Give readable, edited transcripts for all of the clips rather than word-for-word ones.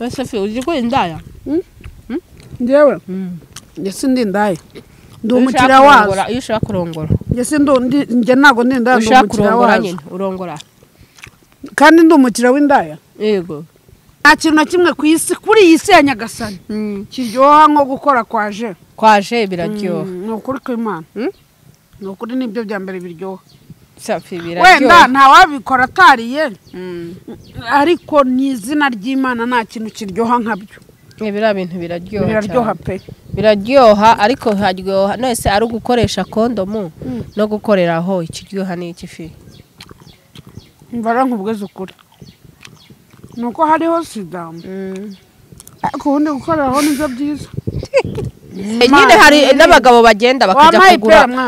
Wese fi uje ko indaya? Ndewe. Yesi ndi indaya. Ndi umukira wazo. Iyo ushaka kurongora. Yesi nje nago ndi indaya ndi umukira wazo. Urongora. Kandi ndi umukira w'indaya. Yego. Nta kintu na kimwe ku isi kuri iyi si ya Nyagasani. Kiryoha nko gukora kwaje. Kwaje biraryoha. Ni ukuri kw'Imana. Ni ukuri nibyo bya mbere biryoha. Safi biraryoha. Wenda nta wabikora atariye. Ariko ni izina ry'Imana nta kintu kiryoha nkabyo. Biriya bintu biraryoha. Biraryoha pe. Biraryoha ariko haryoha nose ari gukoresha kondomu no gukoreraho ikiryoha ni ikifi. Mbara nkubweze ukuri. Nuko hariho sida. Ariko ubundi gukoreraho nibyo byiza. Nyine hari n'abagabo bagenda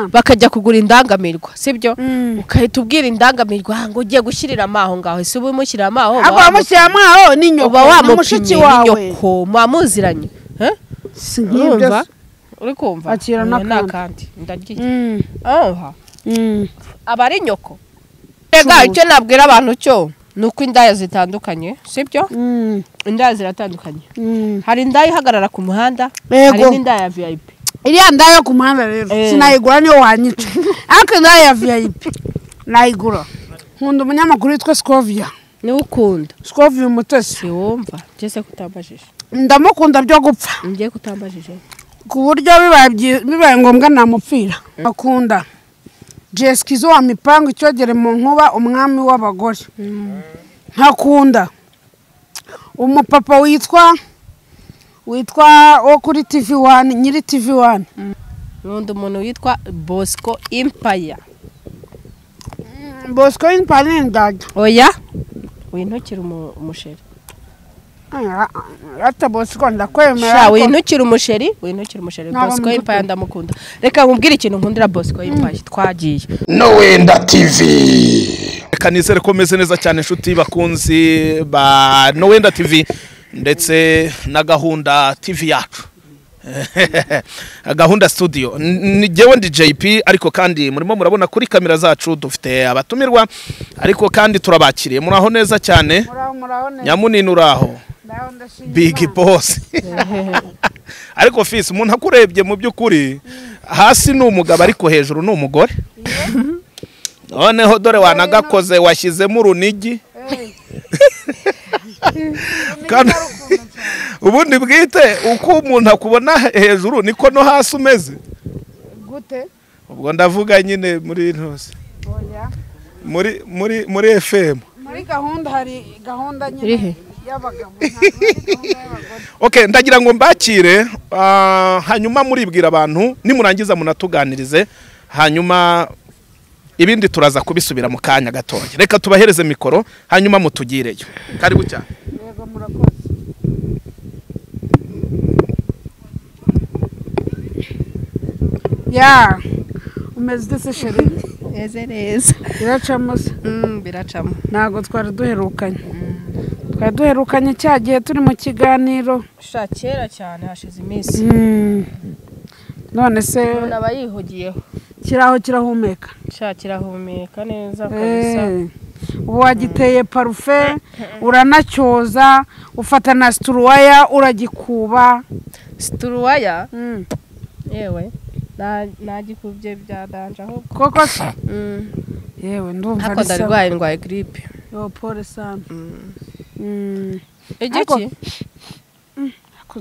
bakajya kugura indangamirwa sibyo ukahita ubwira indangamirwa ngo ugiye gushyirira amaho ngaho ese ubu mushyirira amaho abo bamushyira amaho ni nyoko mushiki wawe nyoko mwamuziranye sinkibyo uri kumva akira nakandi ndagiye abari nyoko ega icyo nabwira abantu cyo nuko indaya zitandukanye sibyo indaya ziratandukanye hari indaya ihagarara ku muhanda hari n'indaya ya VIP iriya ndaya ku muhanda rero sinayigura niyo wanyica ariko indaya ya VIP nayigura nkunda umunyamakuru witwa Scovia niwe ukunda Scovia Umutesi wumva cyese kutambajije ndamukunda byo gupfa ngiye kutambajije ku buryo bibaye ngombwa namupfira akunda Jeskizo wa mipango icyogere mu nkuba umwami w'abagore ntakunda umupapa witwa wo kuri TV1 nyiri TV1 n'undi muntu witwa Bosco Empire ndaga oya wintukira umusheri ata Bosco ndakwemera sha wintukira umusheri Bosco Empire ndamukunda reka nkubwire ikintu nkundira Bosco Empire twagiye Nowenda TV kanizere ko meze neza cyane inshuti bakunzi ba Nowenda TV ndetse na gahunda TV yacu gahunda studio ni jewe ndi JP ariko kandi murimo murabona kuri kamera zacu dufite abatumirwa ariko kandi turabakiriye muraho neza cyane nyamunini uraho Big Boss ariko fisi umuntu akurebye mu byukuri hasi ni umugabo ariko hejuru ni umugore noneho dore wanagakoze washyizemo urunigi ubundi bwite uko umuntu akubona hejuru niko no hasi umeze gute ubwo ndavuga nyine muri intose muri FM muri gahunda hari gahunda nyine y'abagabo okay ndagira ngo mbakire hanyuma muribwira abantu nimurangiza munatuganirize hanyuma ibindi turaza kubisubira mu kanya gatoya reka tubahereze mikoro hanyuma mutugireyo karibu cyane yego murakoze ya umeze se sheri neza biracamo biracamo ntago twari duherukanye cyagiye turi mu kiganiro kera cyane hashize iminsi none se nabayihugiyeho kirahumeka kirahumeka neza kabisa ubu wagiteye parufe uranacyoza ufata na situruwaya uragikuba situruwaya yewe nagikubye byadanje aho koko yewe ndumva ari sawa ndwaye grippe yo pole sana igiki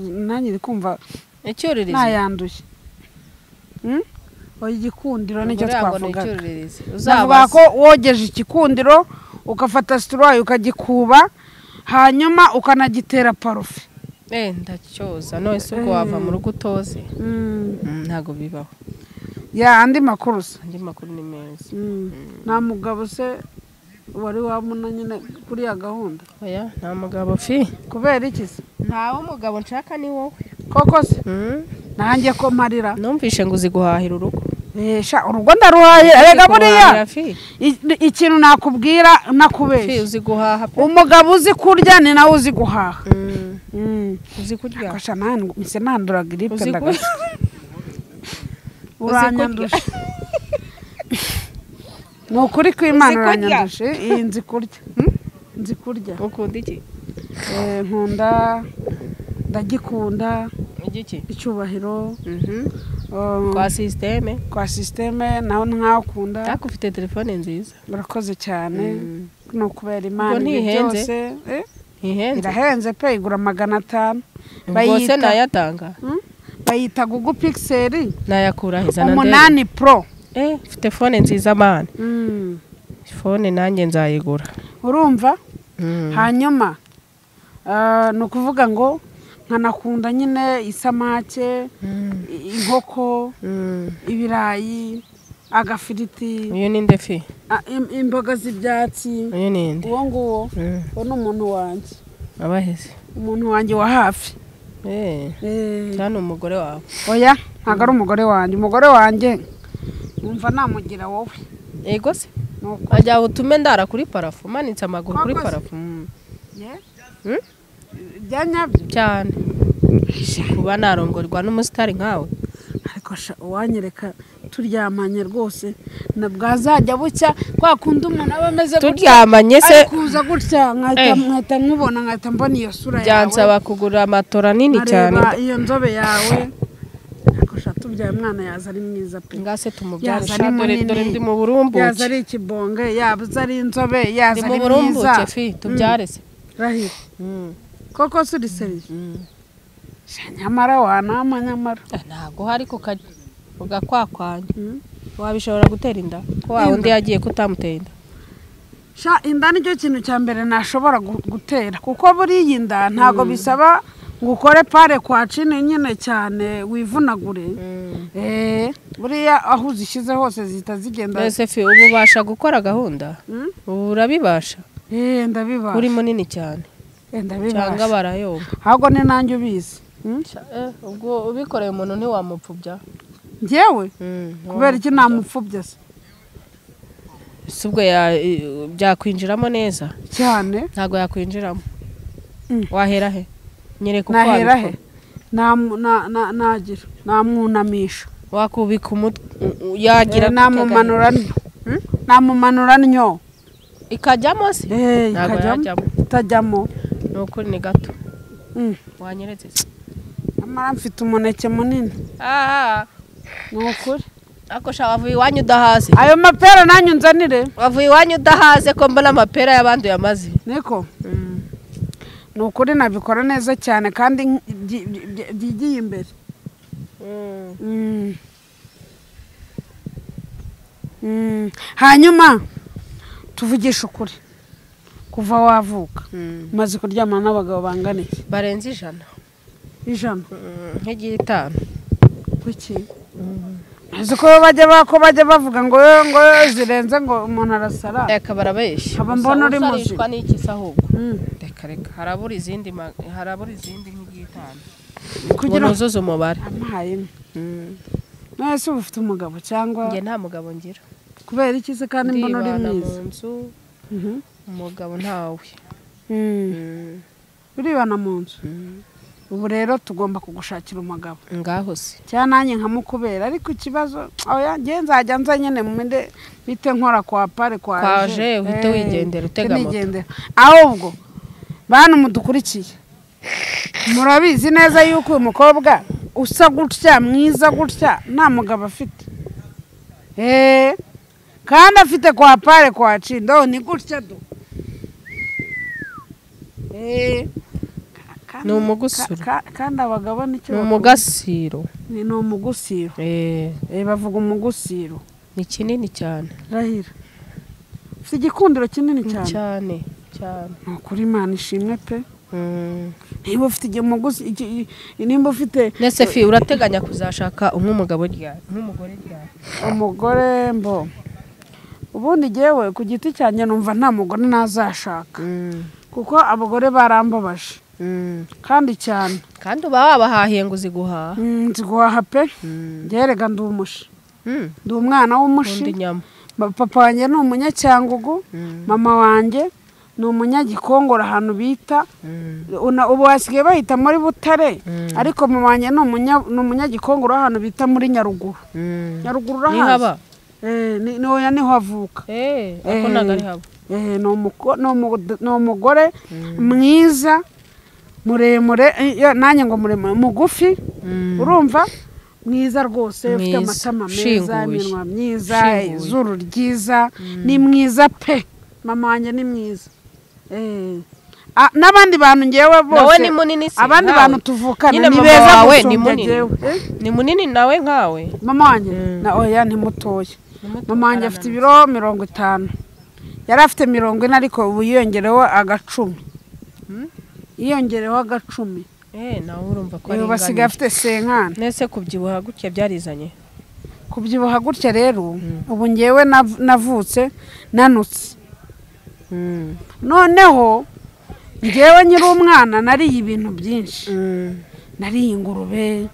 nanjye kumva icyuririze nayanduye igikundiro nicyo twavuga uzavuga ko wogeje ikikundiro ukafata situruwayi ukagikuba hanyuma ukanagitera parufe ndacyoza none se ubwo wava mu rugo utoze ntago bibaho andi makuru ni meza nta mugabo se wari wamuna nyine kuri ya gahunda oya nta mugabo fi kubera iki se ntawe umugabo nshaka ni wowe koko se nanjye ko marira numvishe ngo uzi guhahira urugo urugo ndaruhahira rega buriya ikintu nakubwira nakubeshya uzi guhaha umugabo uzi kurya ni nawe uzi guhaha uzi kurya kasha mise nandura grippe ndagaza uranyandusha nukuri kw'Imana uranyandusha nzi kurya ukunda iki nkunda ndagikunda igiki icyubahiro kwa systeme naho nkakunda ariko ufite telefone nziza murakoze cyane no kubera Imana byose irahenze pe igura 500 bayita nayatanga bayita Google Pixel nayakura hezana 8 Pro ufite phone nziza man phone nanjye nzayigura urumva hanyuma no kuvuga ngo nkanakunda nyine isamake inkoko ibirayi agafiriti uyu ni ndefi imboga z'ibyatsi uyu ni inde uwo nguwo uno umuntu wanjye abaheze umuntu wanjye wa hafi cyane umugore wawe oya ntago ari umugore wanjye numva namugira wowe ego se ajya utume ndara kuri parafu manitse amaguru kuri parafu byanyabyo cyane kuba narongorwa n'umusitari nkawe ariko uwanyereka turyamanye rwose nabwazajya bucya kwa kundi umuntu aba ameze turyamanye se kuza gutya nkahita nkubona nkahita mbona iyo sura yawe byansaba kugura amatora nini cyane iyo nzobe yawe ariko tubyaye umwana yaza ari mwiza pe ngase tumubyara dore ndi mu burumbuke yaza ari ikibonge yaza ari inzobe yaza ari mwiza mwiza fi tubyare se rahira koko suri seriye nyamara wanama nyamara ntago hari ugakwakwanya wabishobora gutera inda ko wa undi yagiye kutamutera inda inda nicyo kintu cya mbere nashobora gutera kuko buriya inda ntago bisaba ngo ukore pare kwa cini nyine cyane wivunagure buriya aho uzishyize hose zihita zigenda mbese fi ubu ubasha gukora gahunda ubu urabibasha ndabibasha uri munini cyane cyangwa barayomba ahubwo ni nanjye ubizi ubwo ubikoreye umuntu ntiwamupfubya njyewe kubera iki namupfubya se si ubwo byakwinjiramo neza cyane ntabwo yakwinjiramo wahera he nyereka uko nahera he nagira namwunamisha wakubika umutwe yagira namumanura nnyo ikajyamo se ikajyamo itajyamo ni ukuri ni gato wanyeretse se amara mfite umuneke munini ni ukuri ako sha wavuye iwanyu udahaze ayo mapera nanyu nzanire wavuye iwanyu udahaze ko mbona amapera y'abandi yamaze niko ni ukuri nabikora neza cyane kandi byigiye imbere hanyuma tuvugisha ukuri kuva wavuka umaze kuryamana n'abagabo bangana iki barenze 100 nk'igitanu kuki azi ko bajya bavuga ngo zirenze ngo umuntu arasara reka barabeshya aba mbona uri muzi usarishwa n'iki se ahubwo reka harabura izindi nk'igitanu kugira uzuze umubare amahaye nese ufite umugabo cyangwa nge nta mugabo ngira kubera iki se kandi mbona uri mwiza umugabo ntawe uribana mu nzu ubu rero tugomba kugushakira umugabo ngaho se cyane nanjye nkamukubera ariko ikibazo oya nge nzajya nza nyene mu minde bite nkora kwa pare kwaje uhite wigendera utega moto ahubwo bana mudukurikiye murabizi neza yuko uyu mukobwa usa gutya mwiza gutya nta mugabo afite kandi afite kwa pare kwa cindo ni gutya do ni umugusiro kandi abagabo nicyo umugasiro ni umugusiro bavuga umugusiro ni kinini cyane rahira ufite igikundiro kinini cyane kuri Imana ishimwe pe niba ufite nimba ufite nese fi urateganya kuzashaka umugabo ryari nk'umugore ryari umugore mbo ubundi jewe ku giti cyanjye numva nta mugore nazashaka kuko abagore barambabaje kandi cyane kandi uba wabahahiye ngo uziguhaha nziguhaha pe ngerega ndi umushi ndi umwana w'umushi papa wanjye ni umunyacyangugu mama wanjye ni umunyagikongoro ahantu bita ubu wasigaye bahita muri Butare ariko mama wanjye ni umunyagikongoro ahantu bita muri Nyaruguru urahazi niho avuka ako ntabwo ari haba ni umugore mwiza muremure nanjye ngo muremure mugufi urumva mwiza rwose ufite amatama meza iminwa myiza izuru ryiza ni mwiza pe mama wanjye ni mwiza n'abandi bantu ngewe bose abandi bantu tuvukana ni beza gusumbya ngewe ni munini nawe nkawe mama wanjye oya ni mutoya mama wanjye afite ibiro 50 yari afite 40 ariko ubu yiyongereho agacumi nawe urumva ko ari basigaye afite senkana nese kubyibuha gutya byarizanye kubyibuha gutya rero ubu ngewe navutse nanutse noneho ngewe nyiri umwana nariye ibintu byinshi nariye ingurube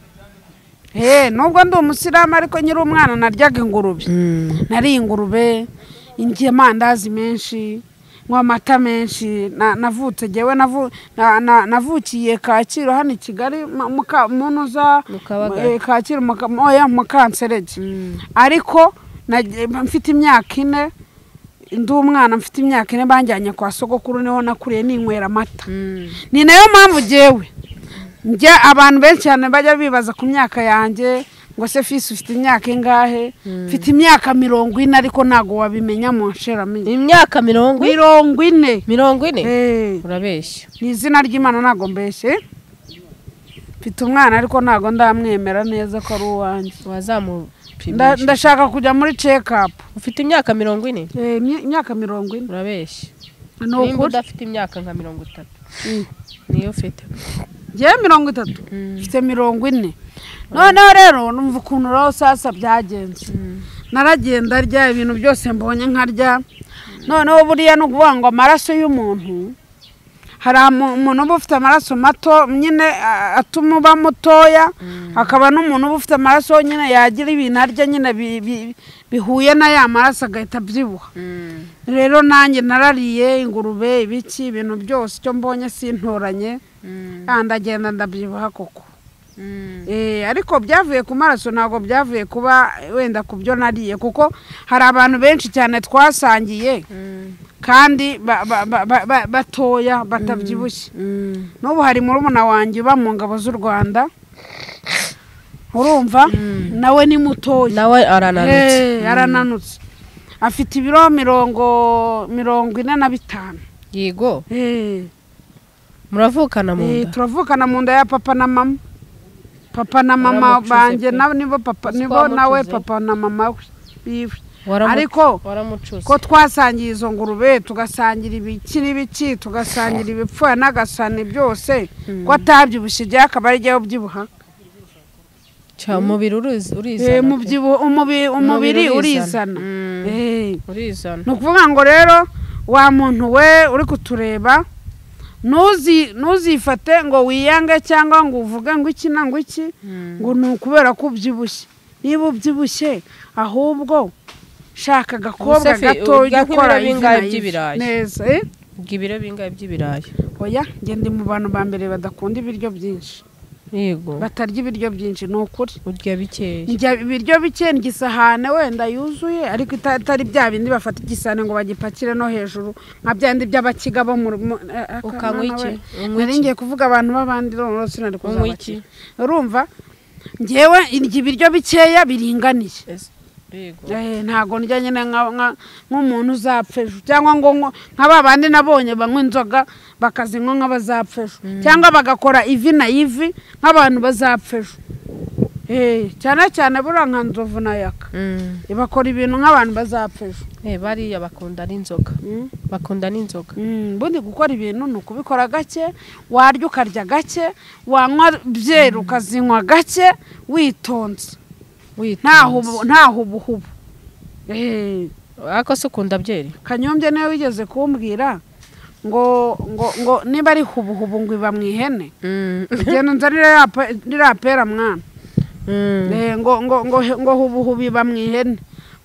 nubwo ndi umusiramu ariko nyiri umwana naryaga ingurube nariye ingurube indya amandazi menshi nywa amata menshi navutse ngewe navukiye Kacyiru hano i Kigali munuza Kacyiru mu Kanserege ariko mfite imyaka 4 ndi umwana mfite imyaka 4 banjyanye kwa sogokuru niho nakuriye ninywera amata ni nayo mpamvu ngewe njya abantu benshi cyane bajya bibaza ku myaka yanjye ngo se fisi ufite imyaka ingahe mfite imyaka 40 ariko ntago wabimenya mu nsheraminye imyaka 40 urabeshya ni izina ry'Imana ntago mbeshye mfite umwana ariko ntago ndamwemera neza ko ari uwanjye ndashaka kujya muri check up ufite imyaka 40 imyaka 40 urabeshya nimba udafite imyaka nka 30 niyo ufite ngewe 30 mfite 40 noneho rero numva ukuntu rero sasa byagenze naragenda rya ibintu byose mbonye nkarya noneho buriya no kuvuga ngo amaraso y'umuntu hari umuntu uba ufite amaraso mato nyine atuma uba mutoya hakaba n'umuntu uba ufite amaraso nyine yagira ibintu arya nyine bihuye na ya maraso agahita abyibuha rero nanjye narariye ingurube ibiki ibintu byose icyo mbonye sintoranye ndagenda ndabyibuha koko ariko byavuye ku maraso ntabwo byavuye kuba wenda ku byo nariye kuko hari abantu benshi cyane twasangiye kandi batoya batabyibushye n'ubu hari murumuna wanjye uba mu ngabo z'u Rwanda urumva nawe ni mutoya nawe arananutse afite ibiro 45 yego muravukana mu nda turavukana mu nda ya papa na mama banjye nibo nawe papa na mama biwe ariko ko twasangiye izo ngurube tugasangira ibiki n'ibiki tugasangira ibipfuya n'agasani byose ko atabyibushye igihe akaba ari jyewe ubyibuha umubiri urizana umubiri urizana ni ukuvuga ngo rero wa muntu we uri kutureba ntuzifate ngo wiyange cyangwa ngo uvuge ngo iki na ngo iki ngo ni ukubera ko ubyibushye niba ubyibushye ahubwo shaka agakobwa gato gukora neza ibiro bingahe by'ibirayi oya ngende mu bantu ba mbere badakunda ibiryo byinshi yego batarya ibiryo byinshi ni ukuri urya bikeya njya ibiryo bike ngisahane wenda yuzuye ariko itari bya bindi bafata igisane ngo bagipakire no hejuru nka byandi by'abakiga bo mu ukanywa iki ngiye kuvuga abantu b'abandi rwose nari kuzabaki urumva ngewe indya ibiryo bikeya biringaniye ntago ndya nyine nk'umuntu uzapfa ejo cyangwa ngo nk'ababandi nabonye banywa inzoga bakazinywa nk'abazapfa ejo cyangwa bagakora ivi na ivi nk'abantu bazapfa ejo cyane cyane buriya nka nzovu na yaka bakora ibintu nk'abantu bazapfa ejo bariya bakunda n'inzoga ubundi gukora ibintu ni ukubikora gake warya ukarya gake wanywa byeri ukazinywa gake witonze nta hubuhubu ariko se ukunda byeri Kanyombye niwe wigeze kumbwira ngo niba ari hubuhubu ngo iba mu ihene igenda nzanira rirapera mwana ngo hubuhubu iba mu ihene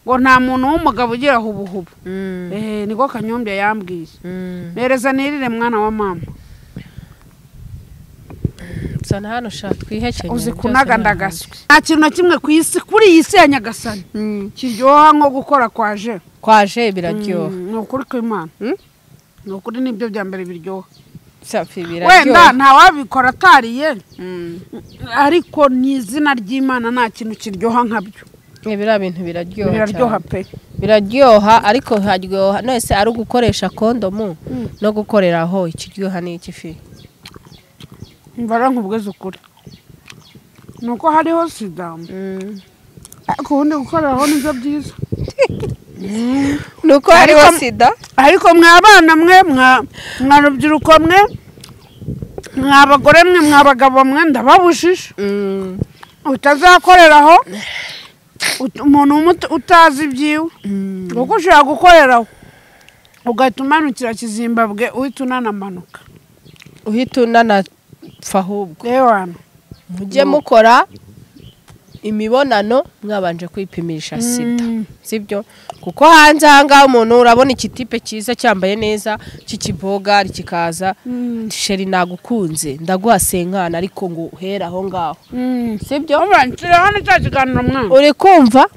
ngo nta muntu w'umugabo ugira hubuhubu niko Kanyombye yambwiye nereza nirire mwana wa mama sana hano shaka twihekenye uzi kunaga ndagaswe nta kintu na kimwe ku isi kuri iyi si ya Nyagasani kiryoha nko gukora kwaje biraryoha ni ukuri kw'Imana ni ukuri nibyo bya mbere biryoha safi biraryoha wenda nta wabikora atariye ariko ni izina ry'Imana nta kintu kiryoha nkabyo biriya bintu biraryoha pe biraryoha ariko haryoha nese ari ugukoresha kondomu no gukoreraho ikiryoha ni ikifi mbara nkubweze ukuri nuko hariho sida ariko ubundi gukoreraho nibyo byiza nuko hariho sida ariko mwabana mwe mwa rubyiruko mwe mwabagore mwe mwabagabo mwe ndababujije utazakoreraho umuntu utazi ibyiwe kuko ushobora gukoreraho ugahita umanukira Kizimbabwe uhita unanamanuka uhita unanapfa ahubwo ewana mujye mukora imibonano mwabanje kwipimisha sida sibyo kuko hanze ahangaha umuntu urabona ikitipe cyiza cyambaye neza cy'ikibogari kikaza sheri nagukunze ndaguha senkana ariko ngo uhera aho ngaho sibyo uri kumva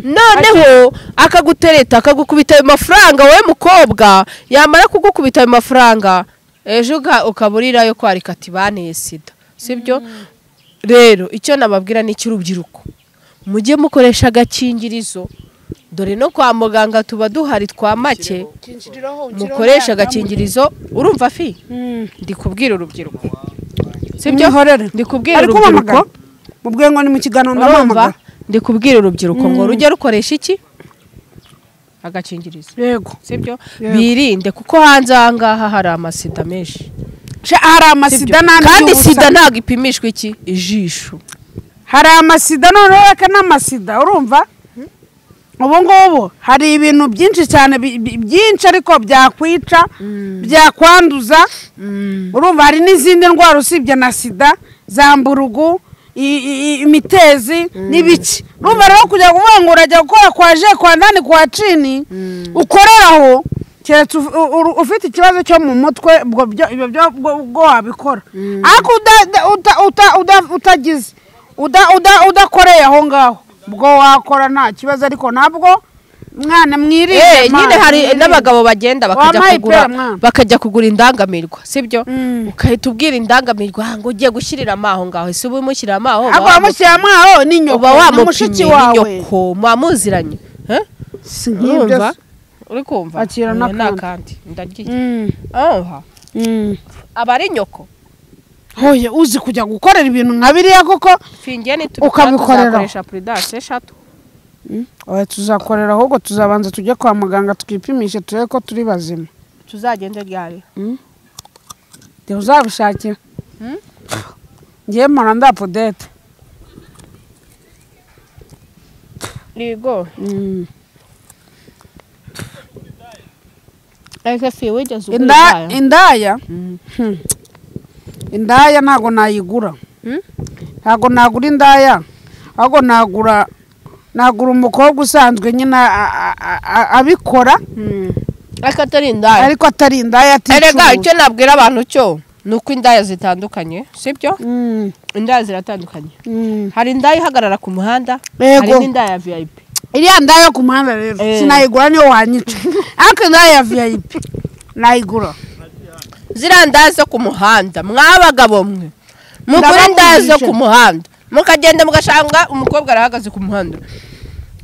noneho akagutereta akagukubita ayo mafaranga wowe mukobwa yamara kugukubita ayo mafaranga ejo ukaburirayo kwarika ati baneye sida sibyo rero icyo nababwira ni cy'urubyiruko mujye mukoresha agakingirizo dore no kwa muganga tuba duhari twa make mukoresha agakingirizo urumva fi ndi kubwira urubyiruko sibyo ndi kubwira urubyiruko mubwiye ngo ni mu kiganiro ndamamaga ndi kubwira urubyiruko ngo rujye rukoresha iki agakingirizo yego sibyo birinde kuko hanze ahangaha hari amasida menshi hari amasida kandi sida ntabwo ipimishwa iki ijisho hari amasida noneho reka n'amasida urumva ubu ngubu hari ibintu byinshi cyane byinshi ariko byakwica byakwanduza urumva hari n'izindi ndwara usibye na sida za mburugu imitezi n'ibiki urumva rero kujya kuvuga ngo urajya gukora kwa je kwa ndani kwa chini ukoreraho keretse ufite ikibazo cyo mu mutwe ubwo wabikora ariko utagize udakoreye aho ngaho ubwo wakora nta kibazo ariko ntabwo mwana mwirinde nyine hari n'abagabo bagenda bakajya kugura indangamirwa sibyo ukahita ubwira indangamirwa ngo ugiye gushyirira amaho ngaho ese ubu mushyirira amaho wamushyira amaho ni nyoko na mushiki wawe mwamuziranye urumva uri kumva akira n'akandi ndagiye aba ari nyoko hoye uzi kujya gukorera ibintu nka biriya koko ukabikorera prudence 3 oya tuzakorera ahubwo tuzabanza tujye kwa muganga twipimishe turebe ko turi bazima tuzagende ryari de uzabishakira ngiye mpora ndapodete Ligo ese fi wigeze indaya indaya ntago nayigura ntago nagura indaya ahubwo nagura umukobwa usanzwe nyine abikora ariko atari indaya erega icyo nabwira abantu cyo nuko indaya zitandukanye sibyo indaya ziratandukanye hari indaya ihagarara ku muhanda hari n'indaya ya VIP iriya ndaya yo ku muhanda rero sinayigura niyo wanyica ariko indaya ya VIP nayigura ziriya ndaya zo ku muhanda mwabagabo mwe mugura indaya zo ku muhanda mukagenda mugashanga umukobwa arahagaze ku muhanda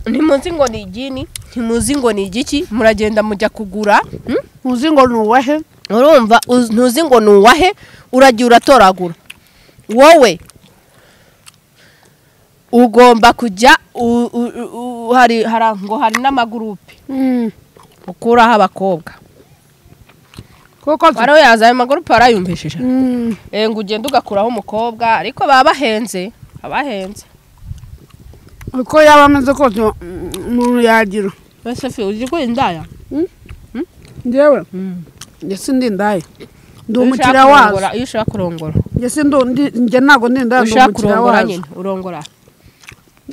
ntimuzi ngo ni igini ntimuzi ngo ni igiki muragenda mujya kugura muzi ngo ni uwahe urumva ntuzi ngo ni uwahe uragiye uratoragura wowe ugomba kujya hari n'amagurupe ukuraho abakobwa wari yaza ayo magurupe warayumvishije ngo ugende ugakuraho umukobwa ariko baba bahenze uko yaba ameze kose umuntu yagira wese fi uzi ko indaya njyewe njye ndi indaya ndi umukiriya wazo iyo ushaka kurongora njye ntabwo ndi indaya ndi umukiriya wazo urongora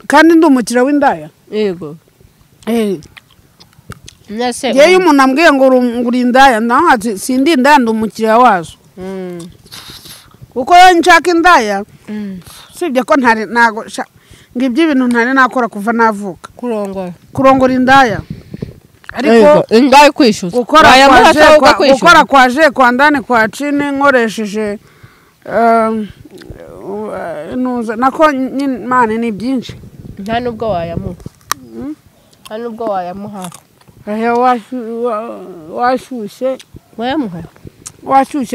kandi ndi umukiriya w'indaya yego njyewe iyo umuntu ambwiye ngo uri indaya ati sindi indaya ndi umukiriya wazo kuko iyo nshaka indaya usibye ko ntago ngo ibyo ibintu ntari nakora kuva navuka kurongora indaya ariko ingahe kwishyuza gukora kwaje kwa ndani kwa chini nkoresheje nako mane ni byinshi nta nubwo wayamuha washyushye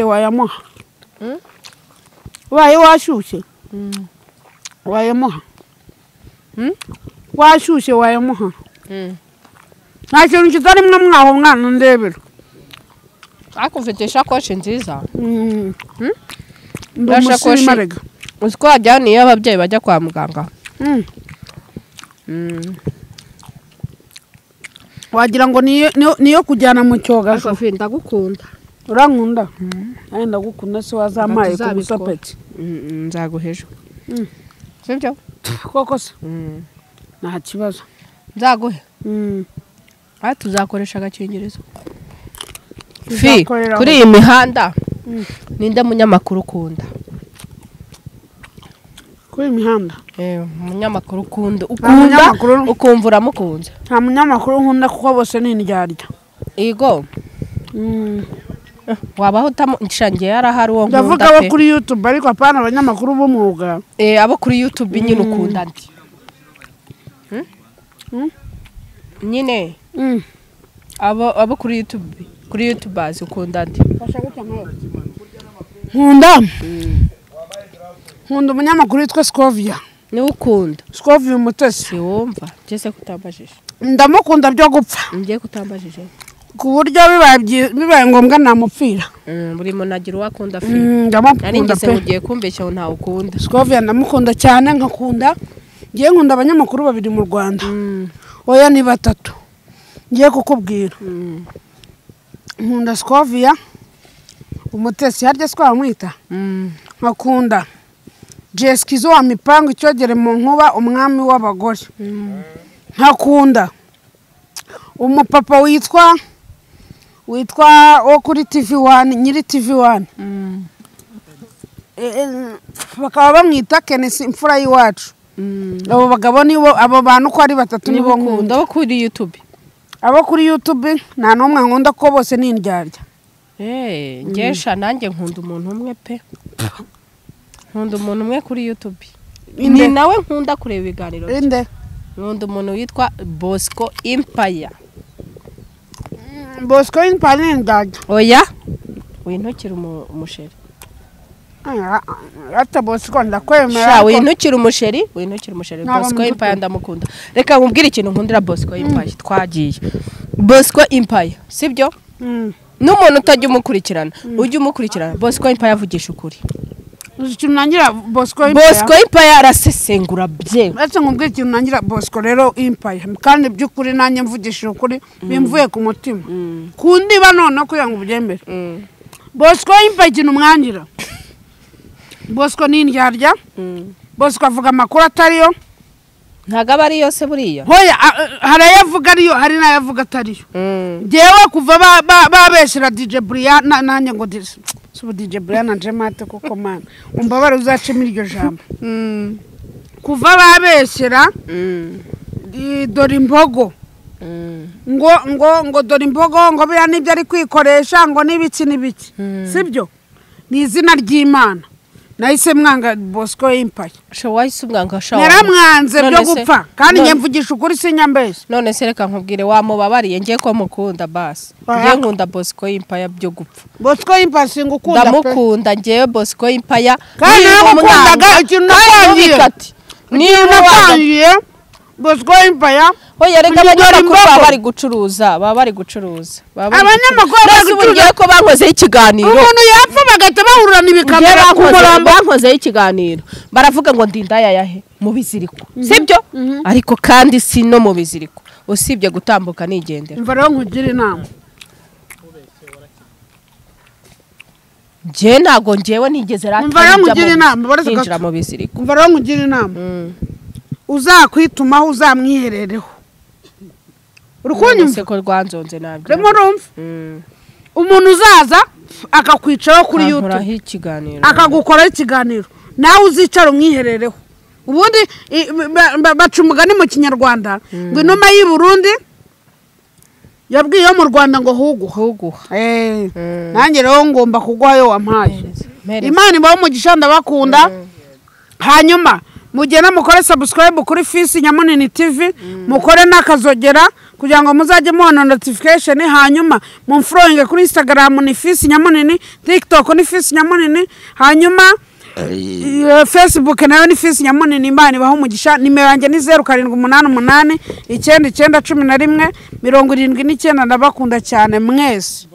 wayamuha washyushye wayamuha nta kintu kitarimo mwaho mwana ndebera ariko ufite ishakoshi nziza ndashakoshi uzi ko wajyana iyo ababyeyi bajya kwa muganga wagira ngo niyo kujyana mu cyoga ndagukunda urankunda ndagukunda se wazampaye ku busapeti nzaguhejo sibyo koko se nta kibazo nzaguhe tuzakoresha agakingirizo kuri iyi mihanda ninde munyamakuru ukunda kuri imihanda umunyamakuru ukunda ukumva uramukunze nta munyamakuru nkunda kuko bose ni indyarya yego wabaho utamushangiye yarahari uwo nkunda ndavuga abo kuri YouTube ariko apana abanyamakuru b'umwuga abo kuri YouTube nyine ukunda ndi nyine abo kuri YouTubers ukunda ndi nkunda umunyamakuru witwa Scovia ni ukunda Scovia Umutesi wumva cyese kutambajije ndamukunda byo gupfa ngiye kutambajije ku buryo bibaye ngombwa namupfira buri muntu agira uwakunda fi ndamukunda pe ugiye kumbeshya ngo ntawe ukunda Scovia ndamukunda cyane nkakunda ngiye nkunda abanyamakuru babiri mu Rwanda oya ni batatu ngiye kukubwira nkunda Scovia Umutesi harya twamwita nkakunda Jeskizo wa mipango icyogere mu nkuba umwami w'abagore nkakunda umupapa witwa wo kuri TV1 nyiri TV1 bakaba bamwita Kenesi imfura y'iwacu abo bagabo nibo abo bantu ko ari batatu nibo nkunda abo kuri YouTube nta numwe nkunda ko bose ni indyarya ngesha nanjye nkunda umuntu umwe pe nkunda umuntu umwe kuri YouTube ni nawe nkunda kureba ibiganiro nkunda umuntu witwa Bosco Empire ni indyarya oya wintukira umusheri ata Bosco ndakwemera wintukira umusheri Bosco Empire ndamukunda reka nkubwire ikintu nkundira Bosco Empire twagiye Bosco Empire sibyo n'umuntu utajya umukurikirana ujye umukurikirana Bosco Empire avugisha ukuri ikintu nangira Bosco Empire arasesengura bye ese nkubwire ikintu nangira Bosco rero Empire kandi by'ukuri nanjye mvugisha ukuri bimvuye ku mutima kundiba none ko yangu byembere Bosco Empire ikintu mwangira Bosco ni indyarya Bosco avuga amakuru atariyo ntago aba ari yose buriya hoya harayavuga ariyo hari nayavuga atariyo jewe kuva babeshera DJ Brian nanjye ngo DJ Brian anje mate kuko man umbabara uzacemo iryo jambo kuva babeshera dore imbogo ngo dore imbogo ngo bya nibyo ari kwikoresha ngo nibiki sibyo ni izina ry'Imana nahise mwanga Bosco Empire wahise umwanga naramwanze byo gupfa kandi njye mvugisha ukuri sinyambeshya none se reka nkubwire wamubabariye ngiye ko mukunda basi ngiye nkunda Bosco Empire byo gupfa Bosco Empire singukunda pe ndamukunda ngiye Bosco Empire kandi namukundaga ikintu nakwangiye Bosco Empire oya reka abanyamakuru baba bari gucuruza abanyamakuru bari ko bankozeho ikiganiro umuntu yapfa bagata bahurana ibikamera ku murambo bankozeho ikiganiro baravuga ngo ndindaya yahe mu biziriko sibyo ariko kandi si no mu biziriko usibye gutambuka nigendera mva rero nkugira inama je ntago njewe nigeze ratinjira mu biziriko mva rero nkugira inama uzakwitumaho uzamwiherereho urukunyumva ko rwanzonze nabyo remo rumva umuntu uzaza akakwicaraho kuri YouTube akagukoraho ikiganiro nawe uzicara umwiherereho ubundi baca umugani mu kinyarwanda ngo inuma y'i Burundi yabwiye yo mu Rwanda ngo huguha nanjye rero ngomba kuguha yo wampaye Imana ibaho umugisha ndabakunda hanyuma mugena mukore subscribe kuri Fisi Nyamunini TV mukore nakazogera kugira ngo muzajye mubona notification hanyuma mumfollowing kuri Instagram ni Fisi Nyamunini TikTok ni Fisi Nyamunini hanyuma Facebook nayo ni Fisi Nyamunini Imana ibaho umugisha nimero yanjye ni 0788 9911 79 ndabakunda cyane mwese